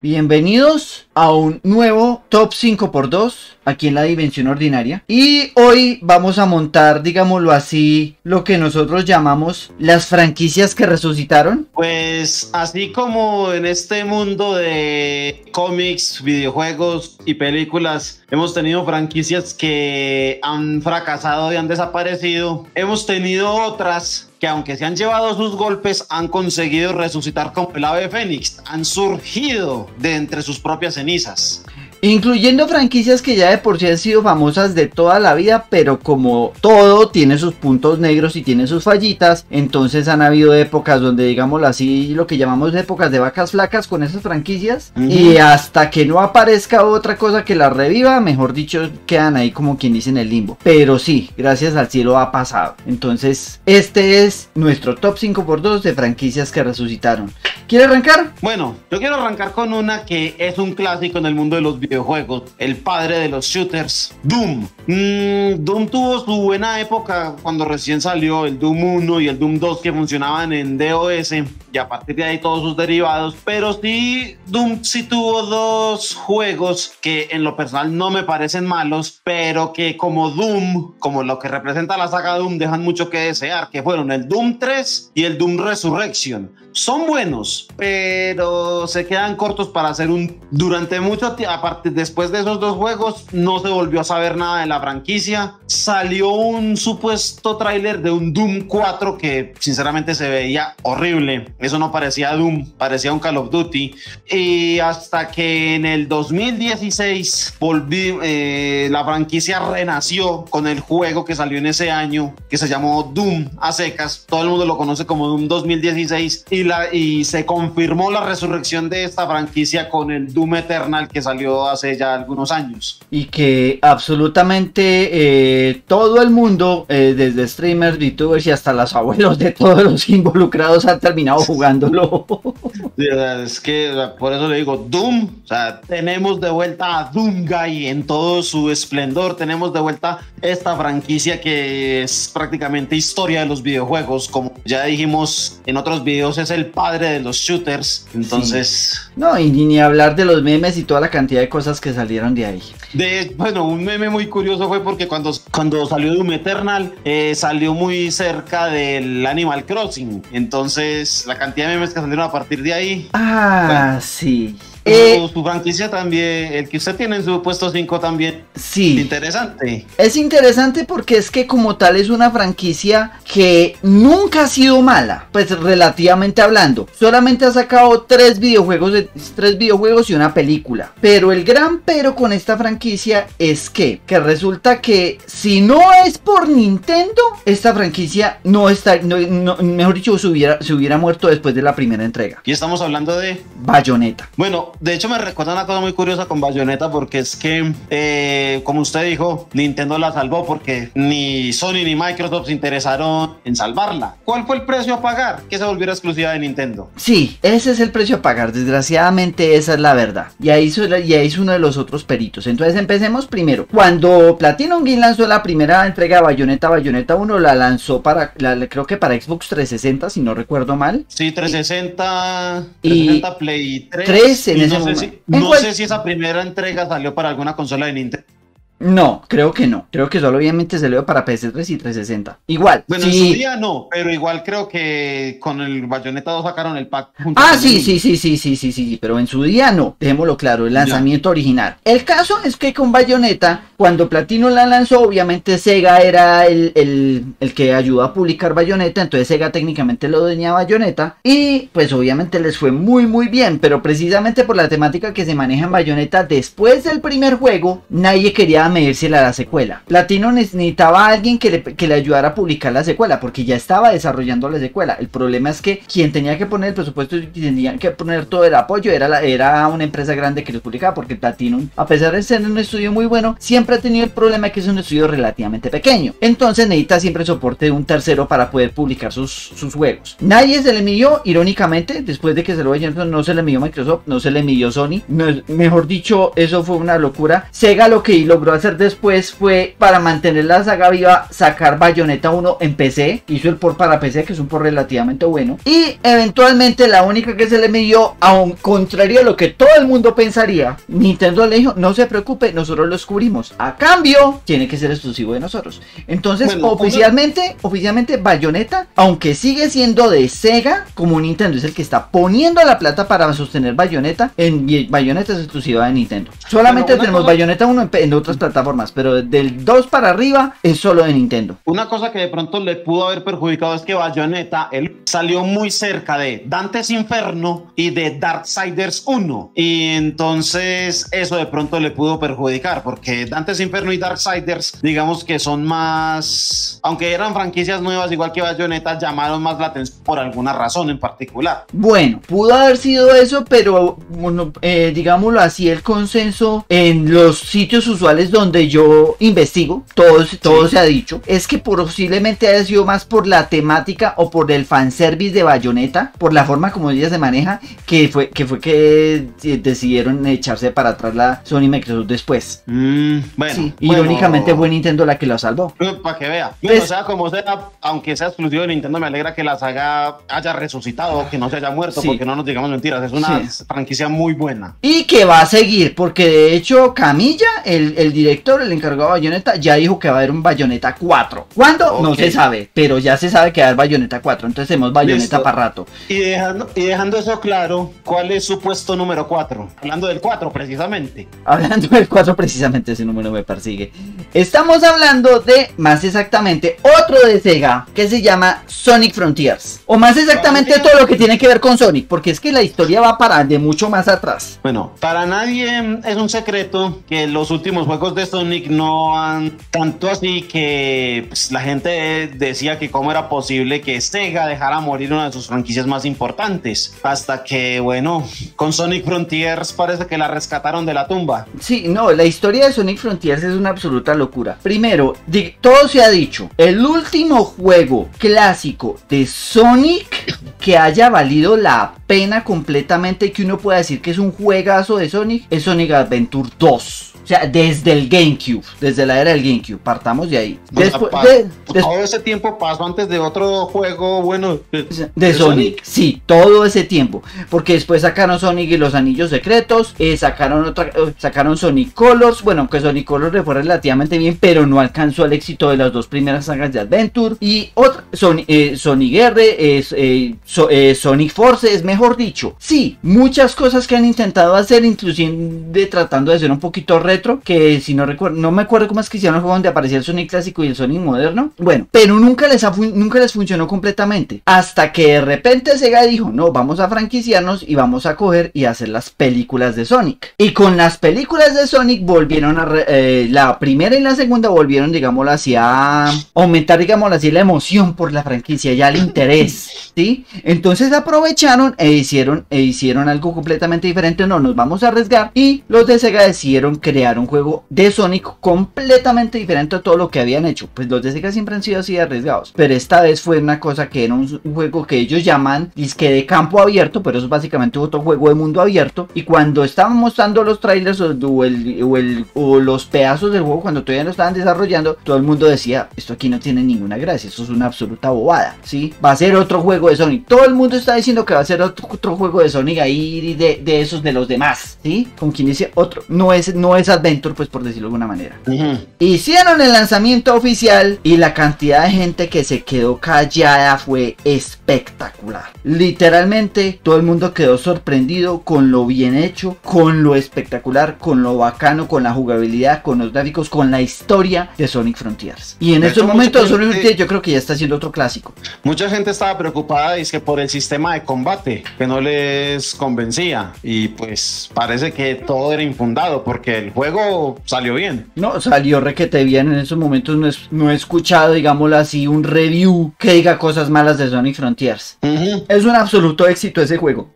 Bienvenidos a un nuevo Top 5x2 aquí en la Dimensión Ordinaria. Y hoy vamos a montar, digámoslo así, lo que nosotros llamamos las franquicias que resucitaron. Pues así como en este mundo de cómics, videojuegos y películas hemos tenido franquicias que han fracasado y han desaparecido, hemos tenido otras que aunque se han llevado sus golpes han conseguido resucitar como el ave fénix, han surgido de entre sus propias cenizas. Incluyendo franquicias que ya de por sí han sido famosas de toda la vida, pero como todo tiene sus puntos negros y tiene sus fallitas, entonces han habido épocas donde, digámoslo así, lo que llamamos épocas de vacas flacas con esas franquicias, y hasta que no aparezca otra cosa que las reviva, mejor dicho, quedan ahí como quien dice en el limbo. Pero sí, gracias al cielo ha pasado. Entonces, este es nuestro top 5x2 de franquicias que resucitaron. ¿Quiere arrancar? Bueno, yo quiero arrancar con una que es un clásico en el mundo de los videojuegos, el padre de los shooters, Doom. Doom tuvo su buena época cuando recién salió el Doom 1 y el Doom 2 que funcionaban en DOS, y a partir de ahí todos sus derivados, pero sí, Doom sí tuvo dos juegos que en lo personal no me parecen malos, pero que como Doom, como lo que representa la saga Doom, dejan mucho que desear, que fueron el Doom 3 y el Doom Resurrection. Son buenos, pero se quedan cortos para hacer un... Durante mucho tiempo, aparte, después de esos dos juegos, no se volvió a saber nada de la franquicia. Salió un supuesto tráiler de un Doom 4 que sinceramente se veía horrible. Eso no parecía Doom, parecía un Call of Duty. Y hasta que en el 2016 la franquicia renació con el juego que salió en ese año, que se llamó Doom a secas. Todo el mundo lo conoce como Doom 2016. Y se confirmó la resurrección de esta franquicia con el Doom Eternal que salió hace ya algunos años. Y que absolutamente todo el mundo, desde streamers, VTubers y hasta los abuelos de todos los involucrados han terminado jugándolo. Es que por eso le digo Doom, o sea, tenemos de vuelta a Doom Guy en todo su esplendor, tenemos de vuelta esta franquicia que es prácticamente historia de los videojuegos, como ya dijimos en otros videos, es el padre de los shooters, entonces... Sí. No, y ni hablar de los memes y toda la cantidad de cosas que salieron de ahí. Bueno, un meme muy curioso fue porque cuando salió Doom Eternal, salió muy cerca del Animal Crossing, entonces la cantidad de memes que salieron a partir de ahí... Bueno, sí. Su franquicia también, el que usted tiene en su puesto 5 también. Sí. Interesante. Es interesante porque es que como tal es una franquicia que nunca ha sido mala, pues relativamente hablando. Solamente ha sacado tres videojuegos y una película. Pero el gran pero con esta franquicia es que resulta que si no es por Nintendo, esta franquicia mejor dicho, se hubiera muerto después de la primera entrega. Y estamos hablando de Bayonetta. Bueno, de hecho me recuerda una cosa muy curiosa con Bayonetta, porque es que, como usted dijo, Nintendo la salvó porque ni Sony ni Microsoft se interesaron en salvarla. ¿Cuál fue el precio a pagar? Que se volviera exclusiva de Nintendo. Sí, ese es el precio a pagar, desgraciadamente esa es la verdad. Y ahí es uno de los otros peritos. Entonces empecemos primero. Cuando Platinum Games lanzó la primera entrega de Bayonetta 1 la lanzó creo que para Xbox 360, si no recuerdo mal. Sí, 360 Play 3 en ese momento. No sé si esa primera entrega salió para alguna consola de Nintendo. No, creo que no. Creo que solo obviamente salió para PS3 y 360. Igual. Bueno, sí. En su día no, pero igual creo que con el Bayonetta 2 sacaron el pack. Sí, pero en su día no. Dejémoslo claro, el lanzamiento original. El caso es que con Bayonetta, cuando Platino la lanzó, obviamente Sega era el que ayudó a publicar Bayonetta, entonces Sega técnicamente lo tenía Bayonetta y pues obviamente les fue muy muy bien, pero precisamente por la temática que se maneja en Bayonetta, después del primer juego, nadie quería medírsela a la secuela. Platino necesitaba a alguien que le ayudara a publicar la secuela, porque ya estaba desarrollando la secuela. El problema es que quien tenía que poner el presupuesto y tenía que poner todo el apoyo era una empresa grande que los publicaba, porque Platinum, a pesar de ser un estudio muy bueno, siempre ha tenido el problema de que es un estudio relativamente pequeño. Entonces necesita siempre soporte de un tercero para poder publicar sus juegos. Nadie se le midió, irónicamente, después de que se lo vayan, no se le midió Microsoft, no se le midió Sony. No, mejor dicho, eso fue una locura. Sega lo que logró a hacer después fue, para mantener la saga viva, sacar Bayonetta 1 en PC. Hizo el port para PC, que es un port relativamente bueno. Y eventualmente la única que se le midió, aun contrario a lo que todo el mundo pensaría, Nintendo le dijo, no se preocupe, nosotros lo descubrimos. A cambio, tiene que ser exclusivo de nosotros. Entonces, bueno, oficialmente Bayonetta, aunque sigue siendo de Sega, como Nintendo es el que está poniendo la plata para sostener Bayonetta, Bayonetta es exclusiva de Nintendo. Solamente tenemos Bayonetta 1 en otras plataformas, pero del 2 para arriba es solo de Nintendo. Una cosa que de pronto le pudo haber perjudicado es que Bayonetta salió muy cerca de Dante's Inferno y de Darksiders 1, y entonces eso de pronto le pudo perjudicar, porque Dante's Inferno y Darksiders, digamos que son más, aunque eran franquicias nuevas igual que Bayonetta, llamaron más la atención por alguna razón en particular. Bueno, pudo haber sido eso, pero bueno, digámoslo así, el consenso en los sitios usuales donde yo investigo, todo se ha dicho, es que posiblemente haya sido más por la temática o por el fanservice de Bayonetta, por la forma como ella se maneja, que fue que decidieron echarse para atrás la Sony y Microsoft después. Bueno, sí, irónicamente fue Nintendo la que lo salvó. Para que vea. Bueno, o sea, como sea, aunque sea exclusivo de Nintendo, me alegra que la saga haya resucitado, que no se haya muerto, porque no nos digamos mentiras, es una franquicia muy buena. Y que va a seguir, porque de hecho Camilla, el director, el encargado de Bayonetta, ya dijo que va a haber un Bayonetta 4. ¿Cuándo? No se sabe, pero ya se sabe que va a haber Bayonetta 4, entonces tenemos Bayonetta para rato. Y dejando eso claro, ¿cuál es su puesto número 4? Hablando del 4 precisamente. Hablando del 4 precisamente, ese número me persigue. Estamos hablando de, más exactamente, otro de Sega, que se llama Sonic Frontiers. O más exactamente todo lo que tiene que ver con Sonic, porque es que la historia va para de mucho más atrás. Bueno, para nadie es un secreto que los últimos juegos de Sonic no han tanto así que pues, la gente decía que cómo era posible que Sega dejara morir una de sus franquicias más importantes, hasta que bueno, con Sonic Frontiers parece que la rescataron de la tumba. Sí, no, la historia de Sonic Frontiers es una absoluta locura. Primero, todo se ha dicho, el último juego clásico de Sonic que haya valido la pena completamente y que uno pueda decir que es un juegazo de Sonic es Sonic Adventure 2. O sea, desde el GameCube, desde la era del GameCube, partamos de ahí. Todo ese tiempo pasó antes de otro juego, bueno, de Sonic. Sí, todo ese tiempo. Porque después sacaron Sonic y los Anillos Secretos, sacaron Sonic Colors. Bueno, que Sonic Colors le fue relativamente bien, pero no alcanzó el éxito de las dos primeras sagas de Adventure. Y otra, Sonic R, Sonic Force, es mejor dicho. Sí, muchas cosas que han intentado hacer, inclusive tratando de ser un poquito retro, que si no recuerdo, no me acuerdo cómo es que hicieron el juego donde aparecía el Sonic clásico y el Sonic moderno. Bueno, pero nunca les funcionó completamente. Hasta que de repente Sega dijo, no, vamos a franquiciarnos y vamos a coger y hacer las películas de Sonic. Y con las películas de Sonic volvieron a la primera y la segunda volvieron, digámoslo así, a aumentar, digámoslo así, la emoción por la franquicia, ya el interés, ¿sí? Entonces aprovecharon e hicieron algo completamente diferente. No, nos vamos a arriesgar, y los de Sega decidieron crear un juego de Sonic completamente diferente a todo lo que habían hecho. Pues los de Sega siempre han sido así de arriesgados, pero esta vez fue una cosa que era un juego que ellos llaman disque de campo abierto, pero eso es básicamente otro juego de mundo abierto. Y cuando estaban mostrando los trailers o los pedazos del juego, cuando todavía lo estaban desarrollando, todo el mundo decía, esto aquí no tiene ninguna gracia, esto es una absoluta bobada, ¿sí? Va a ser otro juego de Sonic. Todo el mundo está diciendo que va a ser otro juego de Sonic ahí de esos de los demás, ¿sí? Con quien dice otro, no es Adventure, pues por decirlo de alguna manera. Hicieron el lanzamiento oficial y la cantidad de gente que se quedó callada fue espectacular. Literalmente todo el mundo quedó sorprendido con lo bien hecho, con lo espectacular, con lo bacano, con la jugabilidad, con los gráficos, con la historia de Sonic Frontiers. Y en estos momentos Sonic Frontiers yo creo que ya está siendo otro clásico. Mucha gente estaba preocupada, es que por el sistema de combate que no les convencía, y pues parece que todo era infundado porque el juego salió bien. No, salió requete bien. En esos momentos no he escuchado, digámoslo así, un review que diga cosas malas de Sonic Frontiers. Es un absoluto éxito ese juego.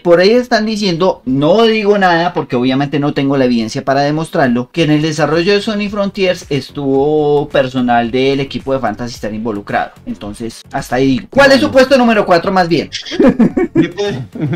Por ahí están diciendo, no digo nada porque obviamente no tengo la evidencia para demostrarlo, que en el desarrollo de Sonic Frontiers estuvo personal del equipo de Fantasy Star involucrado. Entonces, hasta ahí digo. ¿Cuál es su puesto número 4 más bien?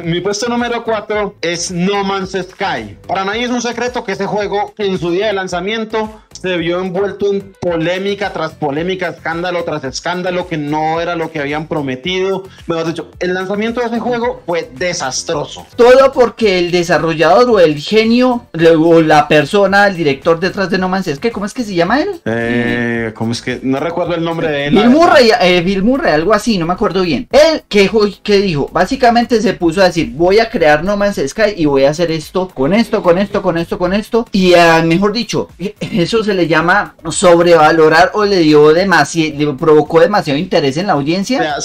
Mi puesto número 4 es No Man's Sky. Para nadie es un secreto que ese ese juego que en su día de lanzamiento se vio envuelto en polémica tras polémica, escándalo tras escándalo, que no era lo que habían prometido. Mejor dicho, el lanzamiento de ese juego fue desastroso. Todo porque el desarrollador o el genio o la persona, el director detrás de No Man's Sky, ¿cómo es que se llama él? ¿Cómo es que? No recuerdo el nombre de él. Bill Murray, algo así, no me acuerdo bien. Él, ¿qué dijo? Básicamente se puso a decir, voy a crear No Man's Sky y voy a hacer esto, con esto, con esto, con esto, con esto. Y mejor dicho, eso se le llama sobrevalorar o le provocó demasiado interés en la audiencia. O sea,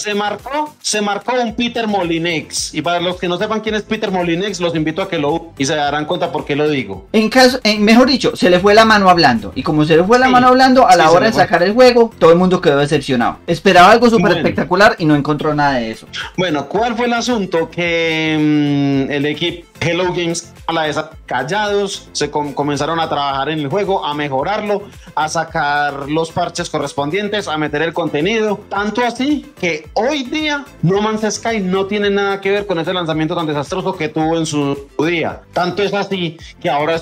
se marcó un Peter Molyneux. Y para los que no sepan quién es Peter Molyneux, los invito a que lo y se darán cuenta por qué lo digo. Mejor dicho, se le fue la mano hablando. Y como se le fue la mano hablando, a la hora de sacar el juego, todo el mundo quedó decepcionado. Esperaba algo súper espectacular y no encontró nada de eso. Bueno, ¿cuál fue el asunto? Que el equipo Hello Games a la vez callados, comenzaron a trabajar en el juego, a mejorarlo, a sacar los parches correspondientes, a meter el contenido, tanto así que hoy día No Man's Sky no tiene nada que ver con ese lanzamiento tan desastroso que tuvo en su día. Tanto es así que ahora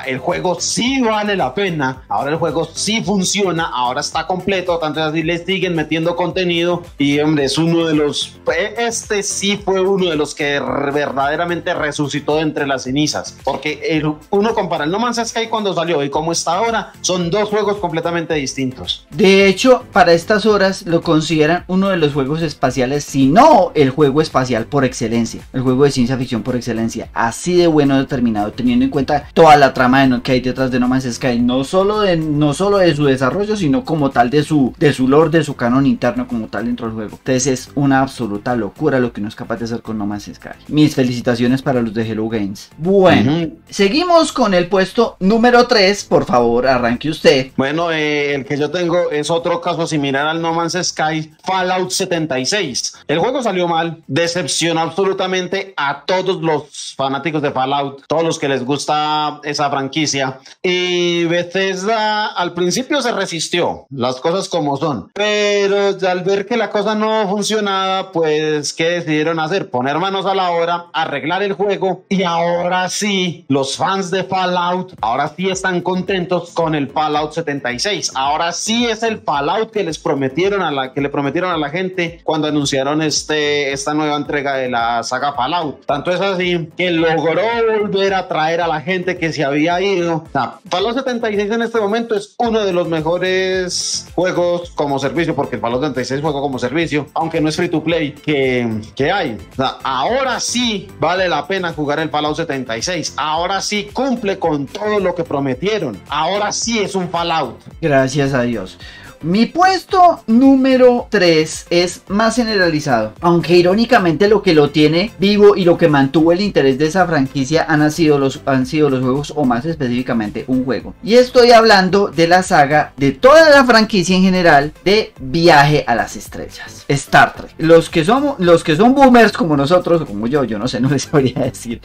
el juego sí vale la pena, ahora el juego sí funciona, ahora está completo, tanto es así le siguen metiendo contenido y hombre, es uno de los, este sí fue uno de los que verdaderamente resucitó entre las cenizas, porque uno compara el No Man's Sky cuando salió y cómo está ahora, son dos juegos completamente distintos. De hecho, para estas horas lo consideran uno de los juegos espaciales, si no el juego espacial por excelencia, el juego de ciencia ficción por excelencia, así de bueno determinado, teniendo en cuenta toda la trama que hay detrás de No Man's Sky, no solo de su desarrollo, sino como tal de su lore, de su canon interno como tal dentro del juego. Entonces es una absoluta locura lo que uno es capaz de hacer con No Man's Sky. Mis felicitaciones para los de Hello Games. Bueno, seguimos con el puesto número 3, por favor, arranque usted. Bueno, el que yo tengo es otro caso similar al No Man's Sky, Fallout 76. El juego salió mal, decepcionó absolutamente a todos los fanáticos de Fallout, todos los que les gusta esa franquicia. Y Bethesda al principio se resistió, las cosas como son, pero al ver que la cosa no funcionaba, pues ¿qué decidieron hacer? Poner manos a la obra, arreglar el juego, y ahora sí, los fans de Fallout, ahora sí están contentos con el Fallout 76. Ahora sí es el Fallout que le prometieron a la gente cuando anunciaron esta nueva entrega de la saga Fallout. Tanto es así que logró volver a traer a la gente que se había ido. O sea, Fallout 76 en este momento es uno de los mejores juegos como servicio, porque el Fallout 76 juego como servicio, aunque no es free to play, que hay. O sea, ahora sí vale la pena jugar el Fallout 76. Ahora sí cumple con todo lo que prometieron. Ahora sí es un Fallout. Gracias a Dios. Mi puesto número 3 es más generalizado, aunque irónicamente lo que lo tiene vivo y lo que mantuvo el interés de esa franquicia han sido los juegos, o más específicamente un juego. Y estoy hablando de la saga, de toda la franquicia en general, de Viaje a las Estrellas, Star Trek. Los que son boomers como nosotros, o como yo no sé, no les sabría decir.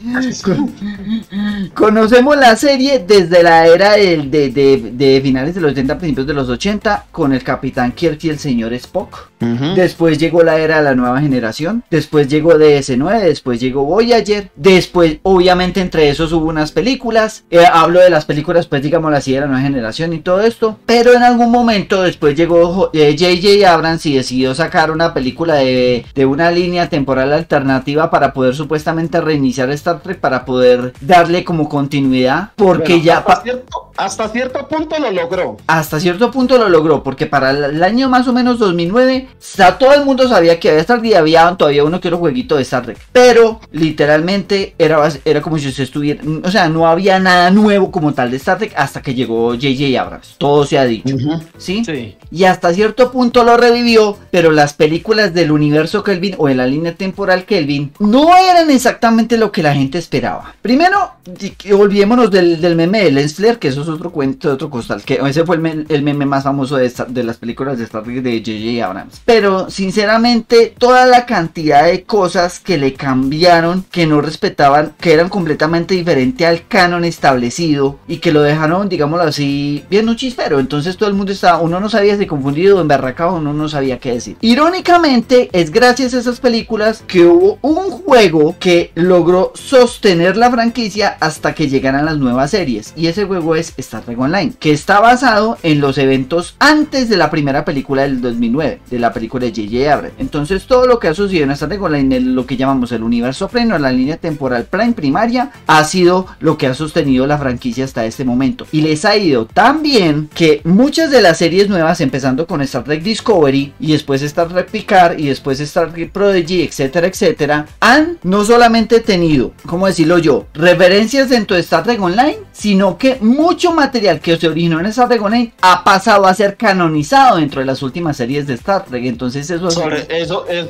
Conocemos la serie desde la era de finales de los 70, principios de los 80, con el Capitán Kirk y el señor Spock. Después llegó la era de la nueva generación, después llegó DS9, después llegó Voyager, después obviamente entre esos hubo unas películas, hablo de las películas pues digamos así de la nueva generación y todo esto, pero en algún momento después llegó J.J. Abrams y decidió sacar una película de una línea temporal alternativa para poder supuestamente reiniciar Star Trek, para poder darle como continuidad, porque bueno, ya hasta cierto punto lo logró. Hasta cierto punto lo logró, porque para el año más o menos 2009, todo el mundo sabía que había Star Trek y había todavía uno que otro jueguito de Star Trek. Pero literalmente era como si usted estuviera, o sea, no había nada nuevo como tal de Star Trek hasta que llegó J.J. Abrams. Todo se ha dicho, ¿sí? Sí. Y hasta cierto punto lo revivió, pero las películas del universo Kelvin o de la línea temporal Kelvin no eran exactamente lo que la gente esperaba. Primero, olvidémonos del meme de Lens Flare, que eso es otro cuento, otro costal, que ese fue el meme más famoso de Star de las películas de Star Trek de J.J. Abrams. Pero sinceramente toda la cantidad de cosas que le cambiaron, que no respetaban, que eran completamente diferentes al canon establecido y que lo dejaron, digámoslo así, bien un chispero. Entonces todo el mundo estaba, uno no sabía si confundido o emberracado, uno no sabía qué decir. Irónicamente es gracias a esas películas que hubo un juego que logró sostener la franquicia hasta que llegaran las nuevas series, y ese juego es Star Trek Online, que está basado en los eventos antes de la primera película del 2009, de la película de J.J. Abrams. Entonces todo lo que ha sucedido en Star Trek Online, lo que llamamos el universo Prime o la línea temporal Prime primaria, ha sido lo que ha sostenido la franquicia hasta este momento, y les ha ido tan bien que muchas de las series nuevas, empezando con Star Trek Discovery y después Star Trek Picard y después Star Trek Prodigy, etcétera, etcétera, han no solamente tenido, ¿cómo decirlo yo?, referencias dentro de Star Trek Online, sino que mucho material que se originó en Star Trek Online ha pasado a ser canonizado dentro de las últimas series de Star Trek. Entonces eso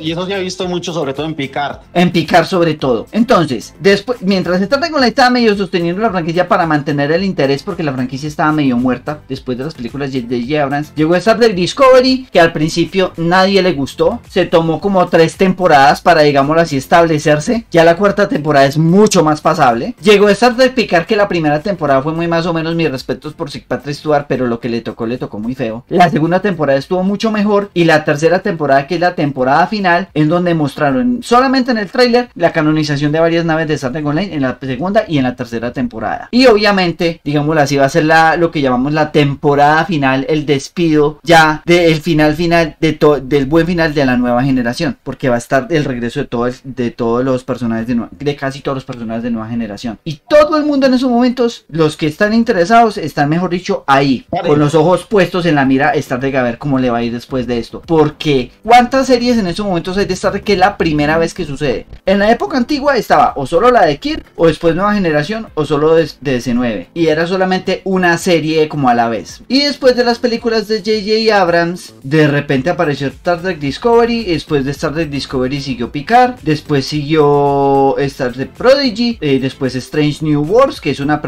y eso se ha visto mucho, sobre todo en Picard. En Picard sobre todo. Entonces, después, mientras Star Trek Online estaba medio sosteniendo la franquicia para mantener el interés, porque la franquicia estaba medio muerta después de las películas de J.J. Abrams, llegó Star Trek Discovery, que al principio nadie le gustó. Se tomó como 3 temporadas para, digámoslo así, establecerse. Ya la cuarta temporada es mucho más pasable. Llegó Star Trek Picard, que la primera temporada fue muy más o menos, mis respetos por Sir Patrick Stewart, pero lo que le tocó muy feo. La segunda temporada estuvo mucho mejor, y la tercera temporada, que es la temporada final, en donde mostraron solamente en el tráiler la canonización de varias naves de Star Trek Online en la segunda y en la tercera temporada. Y obviamente, digámoslo así, va a ser lo que llamamos la temporada final, el despido ya del final del buen final de la nueva generación, porque va a estar el regreso de todos los personajes de casi todos los personajes de nueva generación, y todo el mundo en esos momentos, los que están interesados, están, mejor dicho, ahí, con los ojos puestos en la mira Star Trek, a ver cómo le va a ir después de esto, porque cuántas series en esos momentos hay de Star Trek que es la primera vez que sucede. En la época antigua estaba o solo la de Kirk, o después Nueva Generación, o solo de DC9, y era solamente una serie como a la vez. Y después de las películas de J.J. Abrams, de repente apareció Star Trek Discovery, después de Star Trek Discovery siguió Picard, después siguió Star Trek Prodigy, después Strange New Worlds, que es una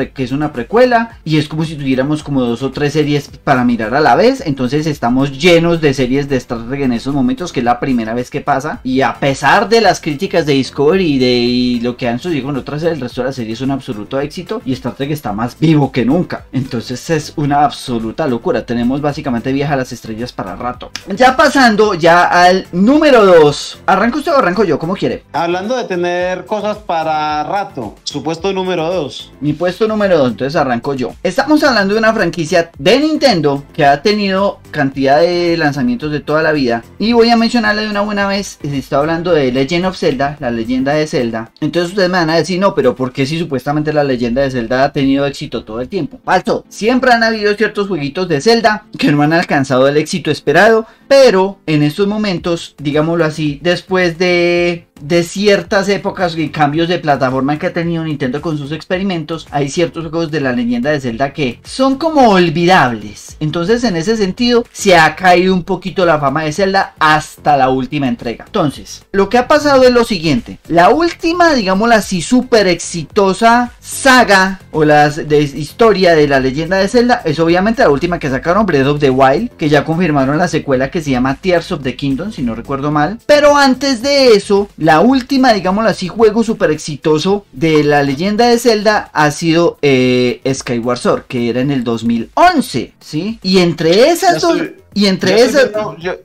precuela, y es como si tuviéramos como 2 o 3 series para mirar a la vez. Entonces estamos llenos de series de Star Trek en esos momentos, que es la primera vez que pasa, y a pesar de las críticas de Discovery y lo que han sucedido con otras series, el resto de la serie es un absoluto éxito, y Star Trek está más vivo que nunca. Entonces es una absoluta locura. Tenemos básicamente Viaje a las Estrellas para rato. Ya pasando ya al número 2. ¿Arranca usted o arranco yo? ¿Cómo quiere? Hablando de tener cosas para rato, su puesto número 2. Mi puesto número 2, entonces arranco yo. Estamos hablando de una franquicia de Nintendo que ha tenido cantidad de lanzamientos de toda la vida, y voy a mencionarle de una buena vez. Se está hablando de Legend of Zelda, la leyenda de Zelda. Entonces ustedes me van a decir, no, pero ¿por qué si supuestamente la leyenda de Zelda ha tenido éxito todo el tiempo? Falso. Siempre han habido ciertos jueguitos de Zelda que no han alcanzado el éxito esperado, pero en estos momentos, digámoslo así, después de ciertas épocas y cambios de plataforma que ha tenido Nintendo con sus experimentos, hay ciertos juegos de la leyenda de Zelda que son como olvidables. Entonces en ese sentido se ha caído un poquito la fama de Zelda hasta la última entrega. Entonces lo que ha pasado es lo siguiente: la última, digámoslo así, súper exitosa saga o la historia de la leyenda de Zelda es obviamente la última que sacaron, Breath of the Wild, que ya confirmaron la secuela que se llama Tears of the Kingdom, si no recuerdo mal. Pero antes de eso, la última, digámoslo así, juego súper exitoso de la leyenda de Zelda ha sido Skyward Sword, que era en el 2011, ¿sí? Y entre esas dos... Y entre esas...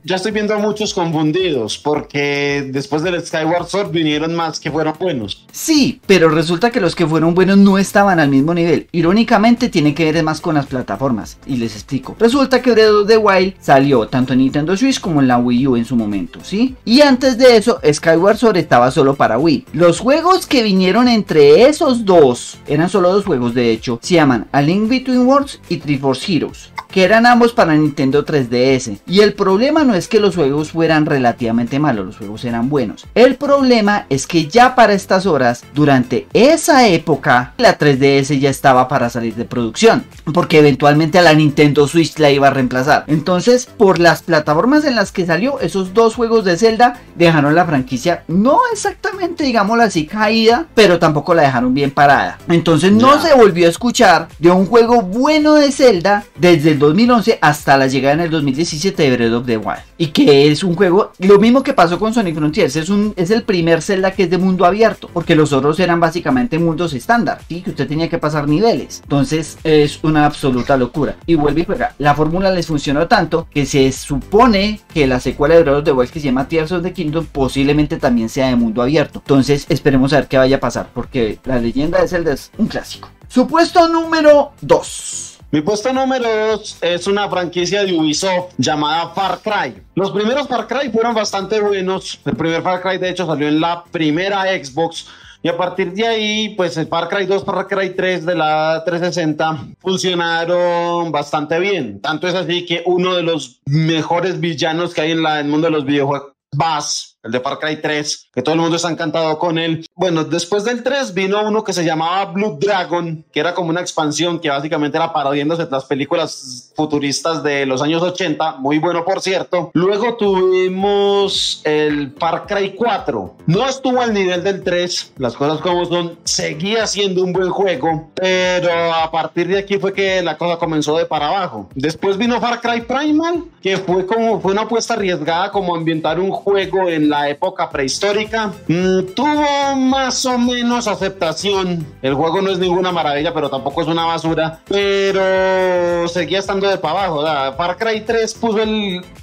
Ya estoy viendo a muchos confundidos, porque después del Skyward Sword vinieron más que fueron buenos. Sí, pero resulta que los que fueron buenos no estaban al mismo nivel. Irónicamente tiene que ver más con las plataformas, y les explico. Resulta que Breath of the Wild salió tanto en Nintendo Switch como en la Wii U en su momento, ¿sí? Y antes de eso, Skyward Sword estaba solo para Wii. Los juegos que vinieron entre esos dos, eran solo 2 juegos de hecho, se llaman A Link Between Worlds y Triforce Heroes, que eran ambos para Nintendo 3DS. Y el problema no es que los juegos fueran relativamente malos, los juegos eran buenos. El problema es que ya para estas horas, durante esa época, la 3DS ya estaba para salir de producción, porque eventualmente a la Nintendo Switch la iba a reemplazar. Entonces, por las plataformas en las que salió, esos 2 juegos de Zelda dejaron la franquicia no exactamente, digámoslo así, caída, pero tampoco la dejaron bien parada. Entonces no se volvió a escuchar de un juego bueno de Zelda desde el el 2011 hasta la llegada en el 2017 de Breath of the Wild. Y que es un juego, lo mismo que pasó con Sonic Frontiers, es el primer Zelda que es de mundo abierto, porque los otros eran básicamente mundos estándar, ¿sí? Que usted tenía que pasar niveles. Entonces es una absoluta locura. Y vuelve y juega. La fórmula les funcionó tanto que se supone que la secuela de Breath of the Wild, que se llama Tears of the Kingdom, posiblemente también sea de mundo abierto. Entonces esperemos a ver qué vaya a pasar, porque la leyenda de Zelda es un clásico. Su puesto número 2. Mi puesto número 2 es una franquicia de Ubisoft llamada Far Cry. Los primeros Far Cry fueron bastante buenos. El primer Far Cry de hecho salió en la primera Xbox. Y a partir de ahí, pues el Far Cry 2, Far Cry 3 de la 360 funcionaron bastante bien. Tanto es así que uno de los mejores villanos que hay en el mundo de los videojuegos, Bass, el de Far Cry 3, que todo el mundo está encantado con él. Bueno, después del 3 vino uno que se llamaba Blood Dragon, que era como una expansión que básicamente era parodiándose las películas futuristas de los años 80, muy bueno por cierto. Luego tuvimos el Far Cry 4, no estuvo al nivel del 3, las cosas como son, seguía siendo un buen juego, pero a partir de aquí fue que la cosa comenzó de para abajo. Después vino Far Cry Primal, que fue una apuesta arriesgada como ambientar un juego en la época prehistórica. Tuvo más o menos aceptación. El juego no es ninguna maravilla, pero tampoco es una basura, pero seguía estando de para abajo. Far Cry 3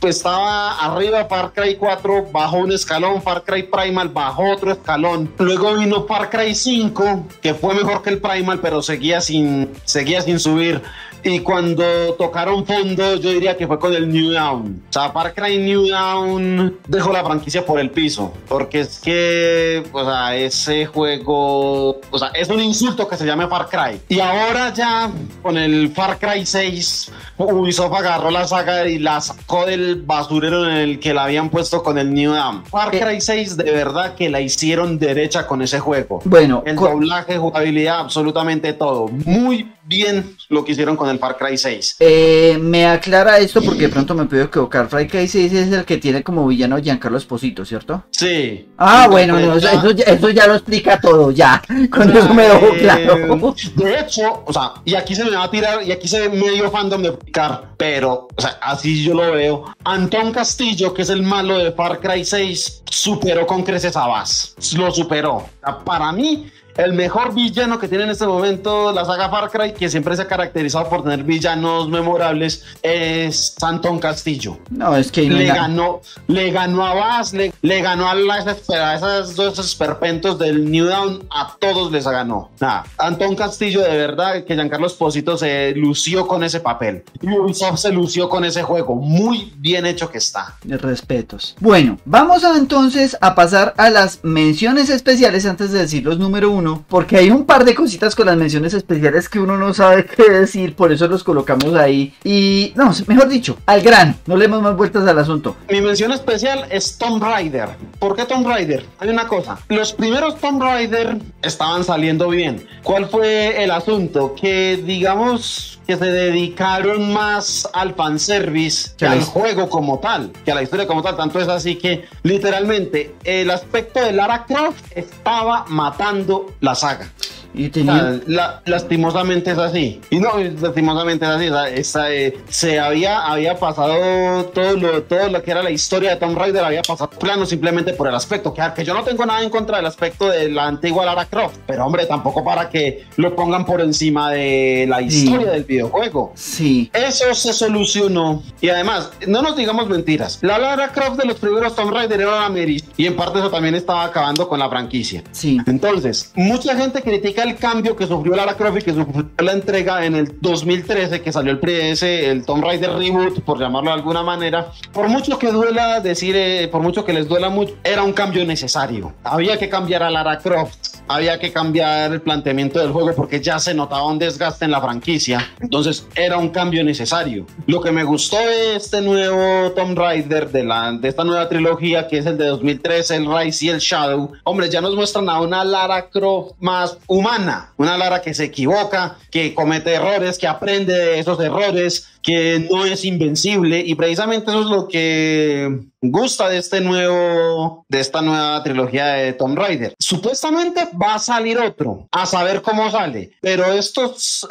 estaba arriba, Far Cry 4 bajó un escalón, Far Cry Primal bajó otro escalón. Luego vino Far Cry 5, que fue mejor que el Primal, pero seguía sin subir. Y cuando tocaron fondo, yo diría que fue con el New Dawn. O sea, Far Cry New Dawn dejó la franquicia por el piso. Porque es que, o sea, ese juego, o sea, es un insulto que se llame Far Cry. Y ahora ya, con el Far Cry 6, Ubisoft agarró la saga y la sacó del basurero en el que la habían puesto con el New Dawn. Far Cry 6, de verdad que la hicieron derecha con ese juego. Bueno, el doblaje, jugabilidad, absolutamente todo. Muy bien lo que hicieron con el Far Cry 6. Me aclara esto porque de pronto me puedo equivocar. Far Cry 6 es el que tiene como villano Giancarlo Esposito, ¿cierto? Sí. Ah, bueno, no, eso ya lo explica todo, ya. Con eso me dejó claro. De hecho, o sea, y aquí se me va a tirar, y aquí se ve medio fandom de explicar, pero, o sea, así yo lo veo. Antón Castillo, que es el malo de Far Cry 6, superó con creces a Bass. Lo superó. O sea, para mí, el mejor villano que tiene en este momento la saga Far Cry, que siempre se ha caracterizado por tener villanos memorables, es Antón Castillo. No, es que le ganó a Bass, le ganó a esas dos esperpentos del New Dawn, a todos les ganó. Nada, Antón Castillo, de verdad que Giancarlo Esposito se lució con ese papel. Y Ubisoft se lució con ese juego. Muy bien hecho que está. Respetos. Bueno, vamos entonces a pasar a las menciones especiales antes de decir los número 1. Porque hay un par de cositas con las menciones especiales que uno no sabe qué decir, por eso los colocamos ahí. Y no, mejor dicho, al gran, no le demos más vueltas al asunto. Mi mención especial es Tomb Raider. ¿Por qué Tomb Raider? Hay una cosa, los primeros Tomb Raider estaban saliendo bien. ¿Cuál fue el asunto? Que digamos que se dedicaron más al fanservice que al juego como tal, que a la historia como tal. Tanto es así que literalmente el aspecto de Lara Croft estaba matando la saga. Y tenía... lastimosamente es así. Y no, lastimosamente es así. Se había pasado todo lo que era la historia de Tomb Raider, había pasado plano simplemente por el aspecto. Que yo no tengo nada en contra del aspecto de la antigua Lara Croft, pero hombre, tampoco para que lo pongan por encima de la historia del videojuego. Sí. Eso se solucionó. Y además, no nos digamos mentiras. La Lara Croft de los primeros Tomb Raider era la Mary. Y en parte eso también estaba acabando con la franquicia. Sí. Entonces, mucha gente critica el cambio que sufrió Lara Croft y que sufrió la entrega en el 2013 que salió el Tomb Raider Reboot, por llamarlo de alguna manera. Por mucho que duela decir, por mucho que les duela mucho, era un cambio necesario. Había que cambiar a Lara Croft, había que cambiar el planteamiento del juego porque ya se notaba un desgaste en la franquicia. Entonces era un cambio necesario. Lo que me gustó de este nuevo Tomb Raider, de esta nueva trilogía, que es el de 2013, el Rise y el Shadow, hombre, ya nos muestran a una Lara Croft más humana, una Lara que se equivoca, que comete errores, que aprende de esos errores, que no es invencible, y precisamente eso es lo que gusta de esta nueva trilogía de Tomb Raider. Supuestamente va a salir otro, a saber cómo sale, pero estos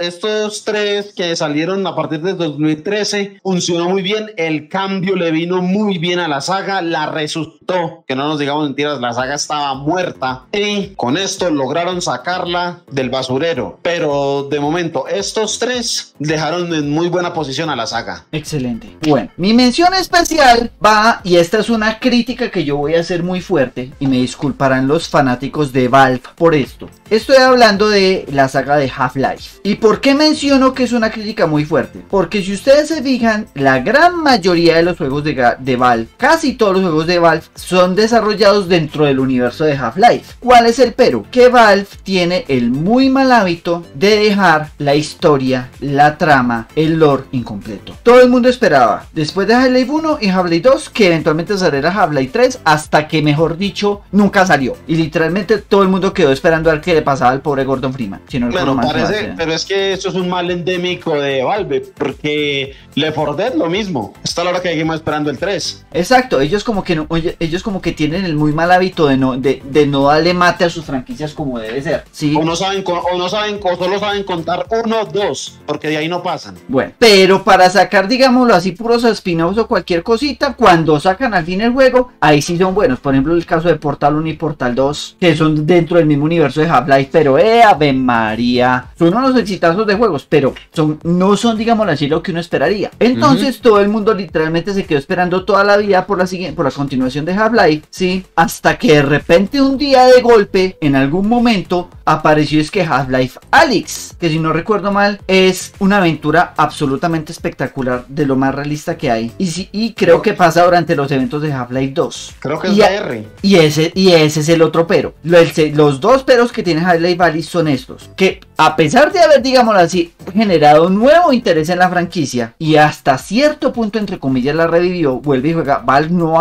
tres que salieron a partir de 2013 funcionó muy bien, el cambio le vino muy bien a la saga, la resucitó, que no nos digamos mentiras, la saga estaba muerta y con esto lograron sacarla del basurero, pero de momento estos tres dejaron en muy buena posición a la saga. Excelente. Bueno, mi mención especial va, y esta es una crítica que yo voy a hacer muy fuerte, y me disculparán los fanáticos de Valve por esto. Estoy hablando de la saga de Half-Life. ¿Y por qué menciono que es una crítica muy fuerte? Porque si ustedes se fijan, la gran mayoría de los juegos de Valve, casi todos los juegos de Valve, son desarrollados dentro del universo de Half-Life. ¿Cuál es el pero? Que Valve tiene el muy mal hábito de dejar la historia, la trama, el lore incompleto. Todo el mundo esperaba, después de Half-Life 1 y Half-Life 2, que eventualmente saliera Half-Life 3, hasta que, mejor dicho, nunca salió. Y literalmente todo el mundo quedó esperando a ver qué le pasaba al pobre Gordon Freeman. Si no, bueno, parece, pero es que eso es un mal endémico de Valve, porque Left 4 Dead lo mismo. Está la hora que seguimos esperando el 3. Exacto, ellos como que tienen el muy mal hábito de no darle mate a sus franquicias como debe ser, ¿sí? O solo saben contar 1, 2, porque de ahí no pasan. Bueno, pero para sacar, digámoslo así, puros spin-offs o cualquier cosita, cuando sacan al fin el juego, ahí sí son buenos. Por ejemplo, el caso de Portal 1 y Portal 2, que son dentro del mismo universo de Half-Life, pero Ave María, son unos exitazos de juegos, pero no son, digámoslo así, lo que uno esperaría. Entonces todo el mundo literalmente se quedó esperando toda la vida por la continuación de Half-Life, ¿sí? Hasta que de repente un día de golpe, en algún momento, apareció es que Half-Life Alyx, que si no recuerdo mal, es una aventura absolutamente espectacular, de lo más realista que hay. Y creo que pasa durante los eventos de Half-Life 2. Creo que es VR. Y ese es el otro pero. Los dos peros que tiene Half-Life Alyx son estos, que a pesar de haber, digámoslo así, generado nuevo interés en la franquicia y hasta cierto punto, entre comillas, la revivió, vuelve y juega, Valve no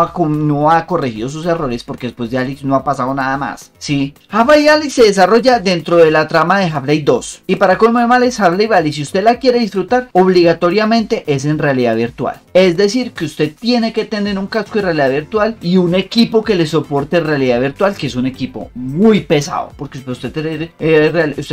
ha corregido sus errores, porque después de Alyx no ha pasado nada más, ¿sí? Half-Life Alyx se desarrolla dentro de la trama de Half-Life 2, y para colmo de males, Half-Life Alyx, si usted la quiere disfrutar, obligatoriamente es en realidad virtual. Es decir, que usted tiene que tener un casco de realidad virtual y un equipo que le soporte realidad virtual, que es un equipo muy pesado, porque usted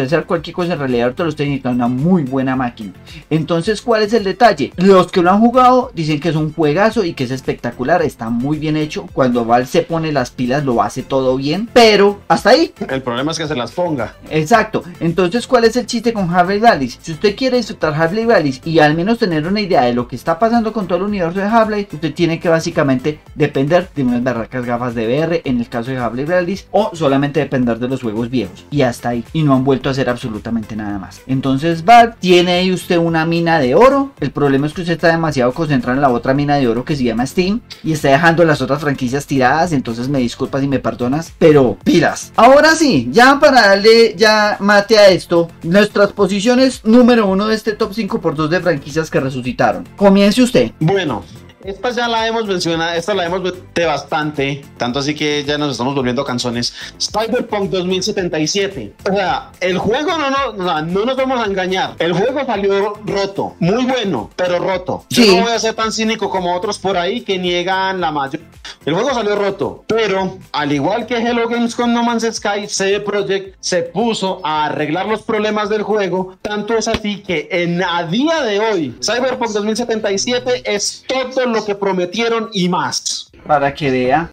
hacer cualquier cosa en realidad virtual, usted necesita una muy buena máquina. Entonces, ¿cuál es el detalle? Los que lo han jugado dicen que es un juegazo y que es espectacular, está muy bien hecho. Cuando Valve se pone las pilas, lo hace todo bien, pero hasta ahí. El problema es que se las ponga. Exacto. Entonces, ¿cuál es el chiste con Half-Life Alyx? Si usted quiere disfrutar Half-Life Alyx y al menos tener una idea de lo que está pasando con todo el universo de Half-Life, usted tiene que básicamente depender de unas barracas gafas de VR en el caso de Half-Life Alyx, o solamente depender de los juegos viejos, y hasta ahí, y no han vuelto a hacer absolutamente nada más. Entonces Valve tiene ahí usted una mina de oro. El problema es que usted está demasiado concentrado en la otra mina de oro que se llama Steam, y está dejando las otras franquicias tiradas. Entonces me disculpas y me perdonas, pero pilas. Ahora sí, ya para darle ya mate a esto, nuestras posiciones número 1 de este top 5x2 de franquicias que resucitaron. Comience usted. Bueno, esta ya la hemos mencionado, esta la hemos mencionado bastante, tanto así que ya nos estamos volviendo canzones. Cyberpunk 2077. O sea, el juego no nos vamos a engañar. El juego salió roto, muy bueno, pero roto. Sí. Yo no voy a ser tan cínico como otros por ahí que niegan la mayor. El juego salió roto, pero al igual que Hello Games con No Man's Sky, CD Projekt se puso a arreglar los problemas del juego. Tanto es así que a día de hoy, Cyberpunk 2077 es todo lo que prometieron y más. Para que vea.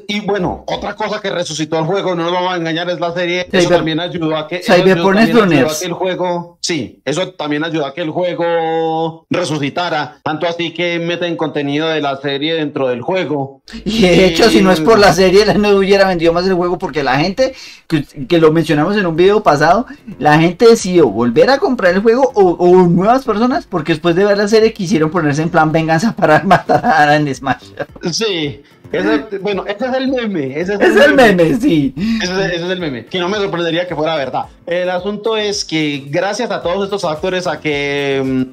Y bueno, otra cosa que resucitó el juego, no nos vamos a engañar, es la serie. Eso también ayudó a que el juego. Sí, eso también ayudó a que el juego resucitara. Tanto así que meten contenido de la serie dentro del juego. Y de hecho, si no es por la serie, no hubiera vendido más el juego, porque la gente, que lo mencionamos en un video pasado, la gente decidió volver a comprar el juego, o nuevas personas, porque después de ver la serie quisieron ponerse en plan venganza para matar a Alan Smash. Sí. Bueno, ese es el meme. Ese es el meme, sí. Ese es el meme, que no me sorprendería que fuera verdad. El asunto es que gracias a todos estos factores, a que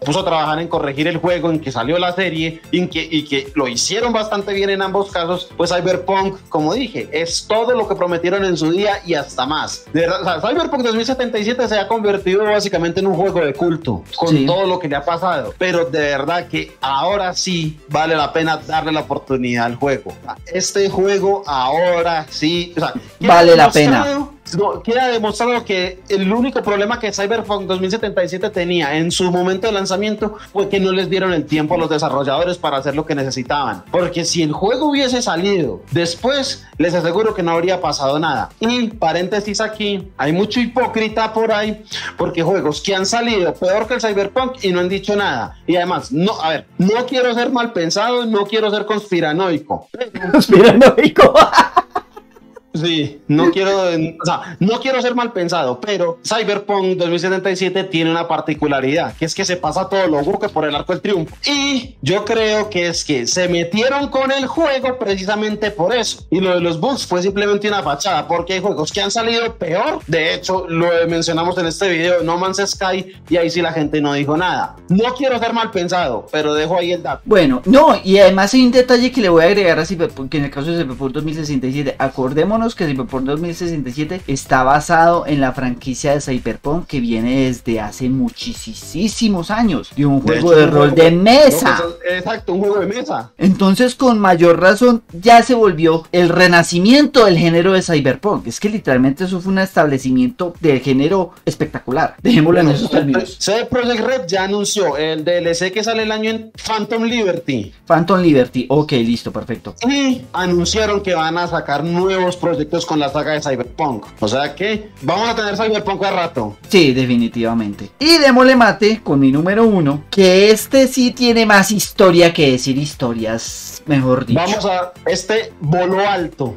puso a trabajar en corregir el juego, en que salió la serie, y que lo hicieron bastante bien en ambos casos, pues Cyberpunk, como dije, es todo lo que prometieron en su día y hasta más. De verdad, o sea, Cyberpunk 2077 se ha convertido básicamente en un juego de culto, con todo lo que le ha pasado, pero de verdad que ahora sí vale la pena darle la oportunidad al juego. Este juego ahora sí, o sea, vale la pena. No, queda demostrado que el único problema que Cyberpunk 2077 tenía en su momento de lanzamiento fue que no les dieron el tiempo a los desarrolladores para hacer lo que necesitaban, porque si el juego hubiese salido después, les aseguro que no habría pasado nada. Y paréntesis aquí, hay mucho hipócrita por ahí, porque juegos que han salido peor que el Cyberpunk y no han dicho nada. Y además, no quiero ser mal pensado, no quiero ser conspiranoico. Conspiranoico. Sí, no quiero ser mal pensado, pero Cyberpunk 2077 tiene una particularidad, que es que se pasa todo lo buque por el arco del triunfo. Y yo creo que es que se metieron con el juego precisamente por eso. Y lo de los bugs fue simplemente una fachada, porque hay juegos que han salido peor. De hecho, lo mencionamos en este video, No Man's Sky, y ahí sí la gente no dijo nada. No quiero ser mal pensado, pero dejo ahí el dato. Bueno, no, y además hay un detalle que le voy a agregar a Cyberpunk, que en el caso de Cyberpunk 2067, acordémonos que Cyberpunk 2067 está basado en la franquicia de Cyberpunk que viene desde hace muchísimos años, de un juego de rol de mesa. Exacto, un juego de mesa. Entonces, con mayor razón, ya se volvió el renacimiento del género de Cyberpunk. Es que literalmente eso fue un establecimiento del género espectacular. Dejémoslo en esos términos. CD Projekt Red ya anunció el DLC que sale el año en Phantom Liberty. Phantom Liberty, ok, listo, perfecto. Y anunciaron que van a sacar nuevos proyectos con la saga de Cyberpunk. O sea que vamos a tener Cyberpunk a rato. Sí, definitivamente. Y démosle mate con mi número 1, que este sí tiene más historia que decir historias, mejor dicho. Vamos a voló alto.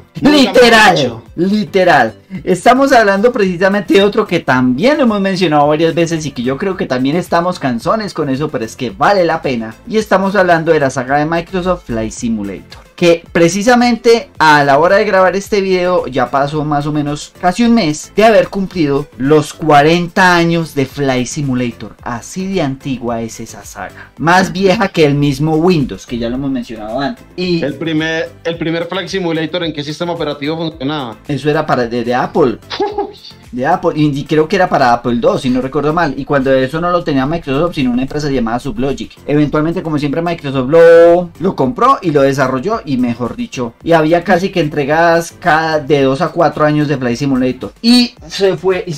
Literal. Estamos hablando precisamente de otro que también lo hemos mencionado varias veces y que yo creo que también estamos cansones con eso, pero es que vale la pena. Y estamos hablando de la saga de Microsoft Flight Simulator, que precisamente a la hora de grabar este video ya pasó más o menos casi un mes de haber cumplido los 40 años de Flight Simulator. Así de antigua es esa saga, más vieja que el mismo Windows, que ya lo hemos mencionado antes. Y el primer Flight Simulator, ¿en qué sistema operativo funcionaba? Eso era para de Apple. De Apple, y creo que era para Apple II, si no recuerdo mal, y cuando eso no lo tenía Microsoft, sino una empresa llamada Sublogic. Eventualmente, como siempre, Microsoft lo compró y lo desarrolló, y mejor dicho, y había casi que entregadas cada de 2 a 4 años de Flight Simulator, y se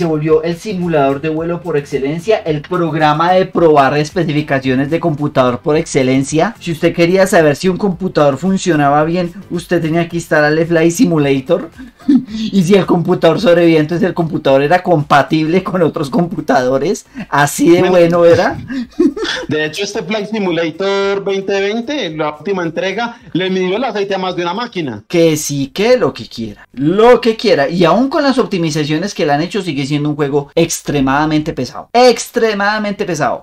volvió el simulador de vuelo por excelencia, el programa de probar especificaciones de computador por excelencia. Si usted quería saber si un computador funcionaba bien, usted tenía que instalarle Flight Simulator, y si el computador sobrevivía, entonces el computador era compatible con otros computadores, así de bueno era. De hecho, este Flight Simulator 2020, la última entrega, le midió el aceite a más de una máquina. Que sí, que lo que quiera, y aún con las optimizaciones que le han hecho, sigue siendo un juego extremadamente pesado,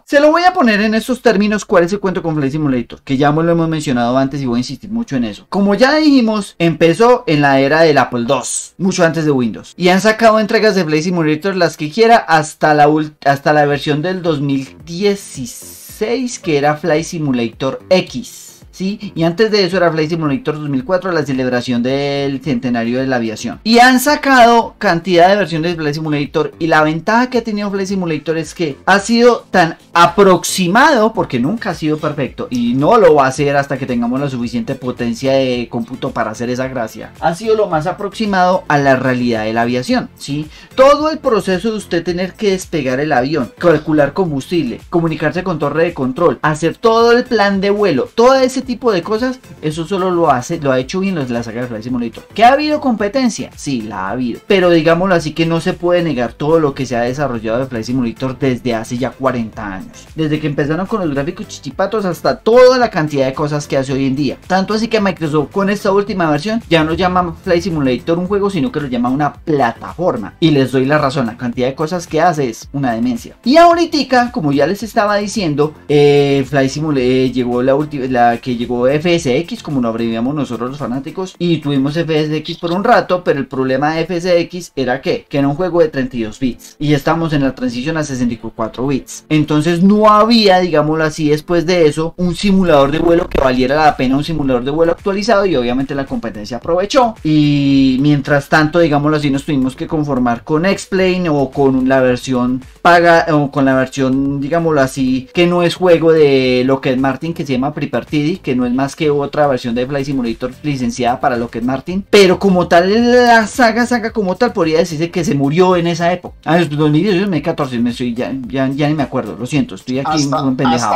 Se lo voy a poner en estos términos. ¿Cuál es el cuento con Flight Simulator? Que ya lo hemos mencionado antes y voy a insistir mucho en eso. Como ya dijimos, empezó en la era del Apple II, mucho antes de Windows, y han sacado entregas de Flight Simulator las que quiera hasta la versión del 2016, que era Flight Simulator X. ¿Sí? Y antes de eso era Flight Simulator 2004, la celebración del centenario de la aviación. Y han sacado cantidad de versiones de Flight Simulator, y la ventaja que ha tenido Flight Simulator es que ha sido tan aproximado, porque nunca ha sido perfecto y no lo va a ser hasta que tengamos la suficiente potencia de cómputo para hacer esa gracia. Ha sido lo más aproximado a la realidad de la aviación, ¿sí? Todo el proceso de usted tener que despegar el avión, calcular combustible, comunicarse con torre de control, hacer todo el plan de vuelo, todo ese tipo de cosas, eso solo lo ha hecho bien la saga de Flight Simulator. ¿Que ha habido competencia? Sí, la ha habido, pero digámoslo así, que no se puede negar todo lo que se ha desarrollado de Flight Simulator desde hace ya 40 años, desde que empezaron con los gráficos chichipatos hasta toda la cantidad de cosas que hace hoy en día. Tanto así que Microsoft, con esta última versión, ya no llama Flight Simulator un juego, sino que lo llama una plataforma, y les doy la razón, la cantidad de cosas que hace es una demencia. Y ahorita, como ya les estaba diciendo, Flight Simulator llegó la última, la que que llegó FSX, como lo abreviamos nosotros los fanáticos, y tuvimos FSX por un rato, pero el problema de FSX era que era un juego de 32 bits y ya estamos en la transición a 64 bits. Entonces no había, digámoslo así, después de eso, un simulador de vuelo que valiera la pena, un simulador de vuelo actualizado, y obviamente la competencia aprovechó. Y mientras tanto, digámoslo así, nos tuvimos que conformar con X-Plane o con la versión paga, o con la versión, digámoslo así, que no es juego de Lockheed Martin, que se llama Pripertidi, que no es más que otra versión de Flight Simulator licenciada para Lockheed Martin. Pero como tal, la saga como tal, podría decirse que se murió en esa época. 2018, 2014, ya ni me acuerdo, lo siento, estoy aquí un pendejado.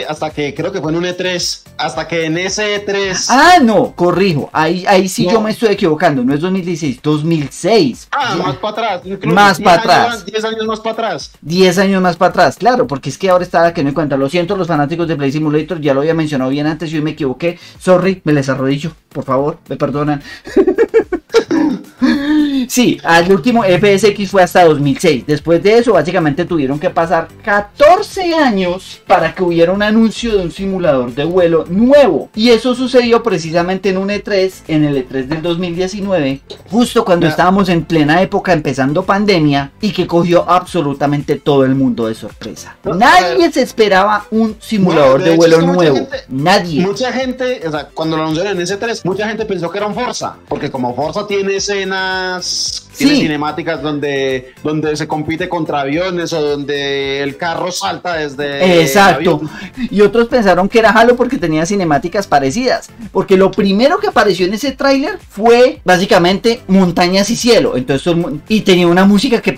Hasta que creo que fue en un E3, hasta que en ese E3... Ah, no, corrijo, ahí sí no. Yo me estoy equivocando, no es 2016, 2006. Ah, más para atrás. Más para atrás. 10 años más para atrás. 10 años más para atrás, claro, porque es que ahora estaba que no me cuenta. Lo siento, los fanáticos de Flight Simulator, ya lo había mencionado bien antes, yo me equivoqué. Sorry, me les arrodillo, por favor, me perdonan. Sí, al último FSX fue hasta 2006. Después de eso, básicamente tuvieron que pasar 14 años para que hubiera un anuncio de un simulador de vuelo nuevo. Y eso sucedió precisamente en un E3, en el E3 del 2019, justo cuando estábamos en plena época empezando pandemia, y que cogió absolutamente todo el mundo de sorpresa. Nadie se esperaba un simulador de vuelo nuevo. Nadie. Mucha gente, o sea, cuando lo anunciaron en ese E3, mucha gente pensó que era un Forza, porque como Forza tiene escenas, tiene cinemáticas donde se compite contra aviones o donde el carro salta desde... Exacto. Y otros pensaron que era Halo porque tenía cinemáticas parecidas, porque lo primero que apareció en ese tráiler fue básicamente montañas y cielo. Entonces, y tenía una música que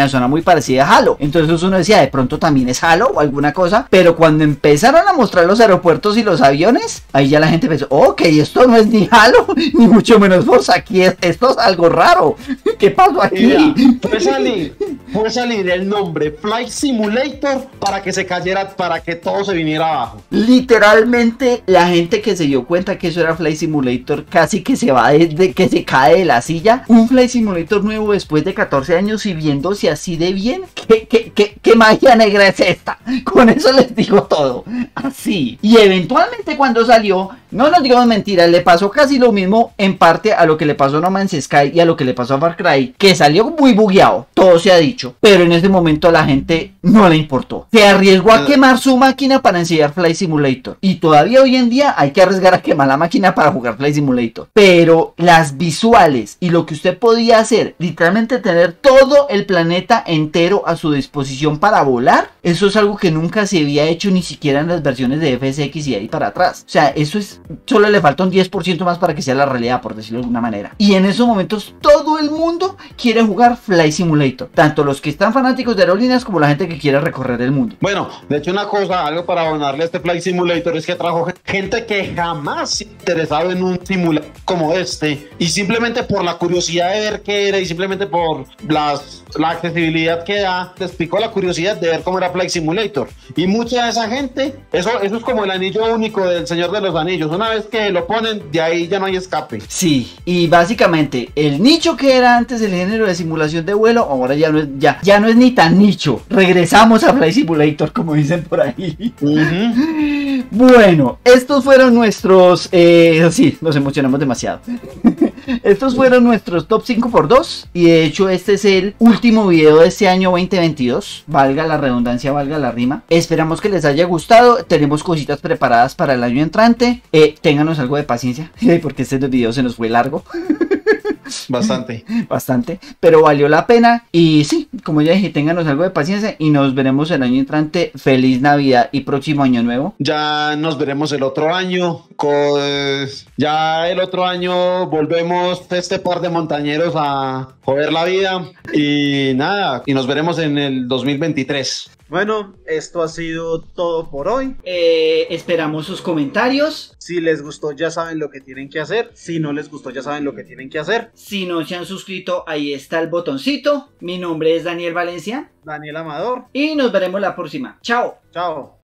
suena muy parecida a Halo. Entonces uno decía, de pronto también es Halo o alguna cosa, pero cuando empezaron a mostrar los aeropuertos y los aviones, ahí ya la gente pensó, ok, esto no es ni Halo, ni mucho menos Forza, aquí esto es algo raro. ¿Qué pasó aquí? Mira, fue salir el nombre Flight Simulator para que se cayera, para que todo se viniera abajo. Literalmente la gente que se dio cuenta que eso era Flight Simulator casi que se va desde que se cae de la silla. Un Flight Simulator nuevo después de 14 años y viéndose así de bien. ¿Qué magia negra es esta? Con eso les digo todo. Así. Y eventualmente cuando salió, no nos digamos mentiras, le pasó casi lo mismo en parte a lo que le pasó a No Man's Sky y a lo que le pasó a Far Cry, que salió muy bugueado, todo se ha dicho, pero en ese momento a la gente no le importó. Se arriesgó a quemar su máquina para enseñar Flight Simulator, y todavía hoy en día hay que arriesgar a quemar la máquina para jugar Flight Simulator, pero las visuales y lo que usted podía hacer, literalmente tener todo el planeta entero a su disposición para volar, eso es algo que nunca se había hecho ni siquiera en las versiones de FSX y ahí para atrás. O sea, eso es, solo le falta un 10% más para que sea la realidad, por decirlo de alguna manera. Y en esos momentos todo el mundo quiere jugar Flight Simulator, tanto los que están fanáticos de aerolíneas como la gente que quiere recorrer el mundo. Bueno, de hecho una cosa, algo para abonarle a este Flight Simulator es que trajo gente que jamás se interesaba en un simulador como este, y simplemente por la curiosidad de ver qué era y simplemente por la accesibilidad que da, les picó la curiosidad de ver cómo era Flight Simulator. Y mucha de esa gente, eso es como el anillo único del Señor de los Anillos. Una vez que lo ponen, de ahí ya no hay escape. Sí, y básicamente el nicho que era antes el género de simulación de vuelo, ahora ya no es ni tan nicho. Regresamos a Flight Simulator, como dicen por ahí. Bueno, estos fueron nuestros... sí, nos emocionamos demasiado. Estos fueron nuestros top 5x2, y de hecho este es el último video de este año 2022, valga la redundancia, valga la rima. Esperamos que les haya gustado, tenemos cositas preparadas para el año entrante, ténganos algo de paciencia, porque este video se nos fue largo. Bastante, pero valió la pena. Y sí, como ya dije, ténganos algo de paciencia y nos veremos el año entrante. Feliz Navidad y próximo año nuevo. Ya nos veremos el otro año. Ya el otro año volvemos este par de montañeros a joder la vida. Y nada, y nos veremos en el 2023. Bueno, esto ha sido todo por hoy. Esperamos sus comentarios. Si les gustó, ya saben lo que tienen que hacer. Si no les gustó, ya saben lo que tienen que hacer. Si no se han suscrito, ahí está el botoncito. Mi nombre es Daniel Valencia. Daniel Amador. Y nos veremos la próxima. Chao. Chao.